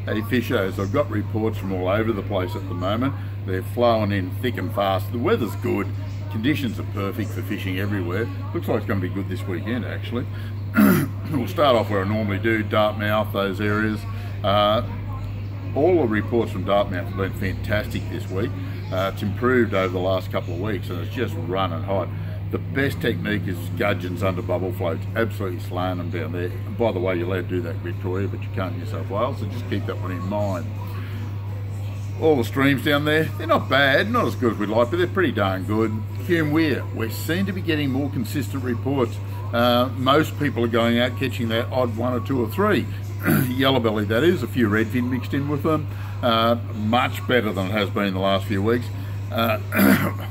Hey fishers, I've got reports from all over the place at the moment. They're flowing in thick and fast. The weather's good. Conditions are perfect for fishing everywhere. Looks like it's going to be good this weekend actually. We'll start off where I normally do, Dartmouth, those areas. All the reports from Dartmouth have been fantastic this week. It's improved over the last couple of weeks and it's just running hot. The best technique is gudgeons under bubble floats, absolutely slaying them down there. And by the way, you're allowed to do that in Victoria, but you can't in New South Wales, so just keep that one in mind. All the streams down there, they're not bad, not as good as we'd like, but they're pretty darn good. Hume Weir, we seem to be getting more consistent reports. Most people are going out catching that odd one or two or three. Yellow belly, that is, a few redfin mixed in with them. Much better than it has been in the last few weeks.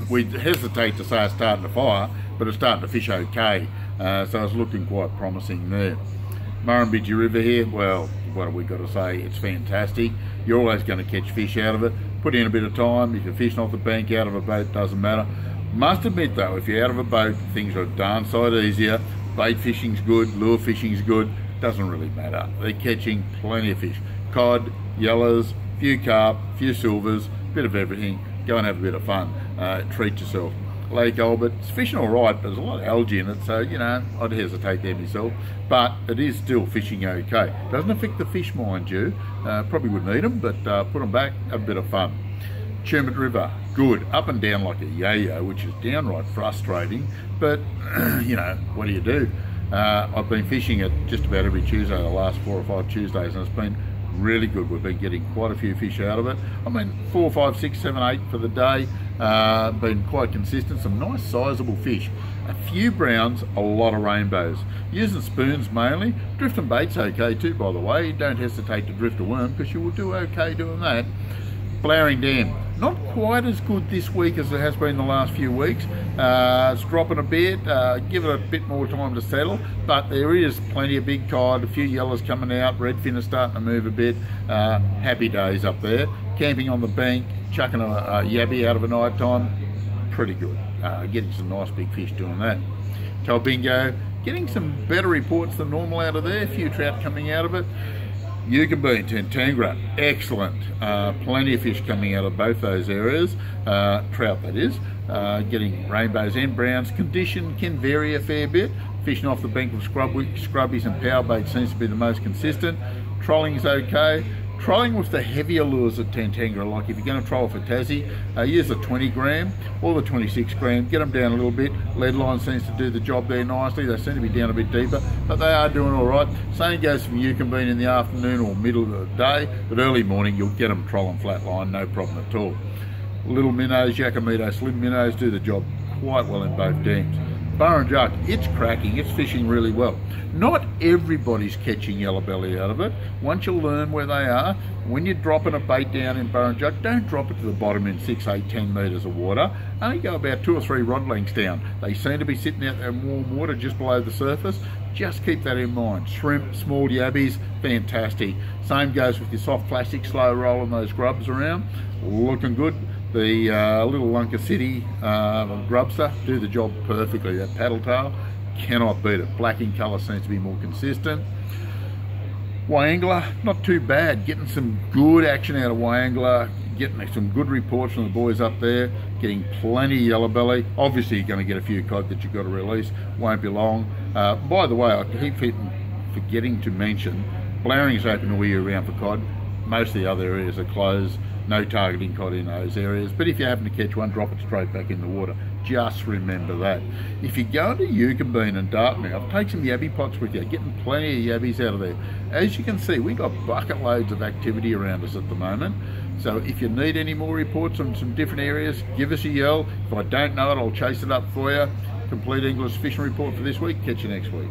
We hesitate to say it's starting to fire, but it's starting to fish okay, so it's looking quite promising there. Murrumbidgee River here, well, what have we got to say? It's fantastic. You're always going to catch fish out of it. Put in a bit of time. If you're fishing off the bank, out of a boat, doesn't matter. Must admit though, if you're out of a boat, things are a darn sight easier. Bait fishing's good, lure fishing's good, doesn't really matter. They're catching plenty of fish. Cod, yellows, few carp, few silvers, bit of everything. Go and have a bit of fun, treat yourself. Lake Albert, it's fishing all right, but there's a lot of algae in it, so, you know, I'd hesitate there myself. But it is still fishing okay. Doesn't affect the fish, mind you. Probably wouldn't eat them, but put them back, have a bit of fun. Chermit River, good, up and down like a yo-yo, which is downright frustrating, but, you know, what do you do? I've been fishing it just about every Tuesday, the last 4 or 5 Tuesdays, and it's been really good. We've been getting quite a few fish out of it. I mean, 4, 5, 6, 7, 8 for the day. Been quite consistent. Some nice sizable fish. A few browns, a lot of rainbows. Using spoons mainly. Drift and bait's okay too, by the way. Don't hesitate to drift a worm because you will do okay doing that. Blowering Dam, not quite as good this week as it has been the last few weeks. It's dropping a bit, give it a bit more time to settle, but there is plenty of big cod, a few yellows coming out, redfin are starting to move a bit. Happy days up there. Camping on the bank, chucking a yabby out of a night time, pretty good. Getting some nice big fish doing that. Talbingo, getting some better reports than normal out of there, a few trout coming out of it. Yukonbean, Tantangra, excellent. Plenty of fish coming out of both those areas, trout that is. Getting rainbows and browns. Condition can vary a fair bit. Fishing off the bank with scrubbies and power bait seems to be the most consistent. Trolling's okay. Trolling with the heavier lures at Tantangra, like if you're going to troll for Tassie, use the 20 gram or the 26 gram, get them down a little bit. Lead line seems to do the job there nicely. They seem to be down a bit deeper, but they are doing all right. Same goes for Yukonbean in the afternoon or middle of the day, but early morning you'll get them trolling flat line, no problem at all. Little minnows, Yakumito slim minnows do the job quite well in both dams. Burrinjuck, it's cracking, it's fishing really well. Not everybody's catching yellow belly out of it. Once you learn where they are, when you're dropping a bait down in Burrinjuck, don't drop it to the bottom in 6, 8, 10 metres of water. Only go about 2 or 3 rod lengths down. They seem to be sitting out there in warm water just below the surface. Just keep that in mind. Shrimp, small yabbies, fantastic. Same goes with your soft plastic, slow rolling those grubs around. Looking good. The little Lunker City grubster do the job perfectly. That paddle tail, cannot beat it. Black in colour seems to be more consistent. Wyangler, not too bad. Getting some good action out of Wyangler. Getting some good reports from the boys up there. Getting plenty of yellow belly. Obviously you're going to get a few cod that you've got to release. Won't be long. By the way, I keep forgetting to mention, Blowering is open all year round for cod. Most of the other areas are closed. No targeting cod in those areas, but if you happen to catch one, drop it straight back in the water. Just remember that. If you go to Yukonbean and Dartmouth, take some yabby pots with you, getting plenty of yabbies out of there. As you can see, we've got bucket loads of activity around us at the moment. So if you need any more reports on some different areas, give us a yell. If I don't know it, I'll chase it up for you. Complete English fishing report for this week. Catch you next week.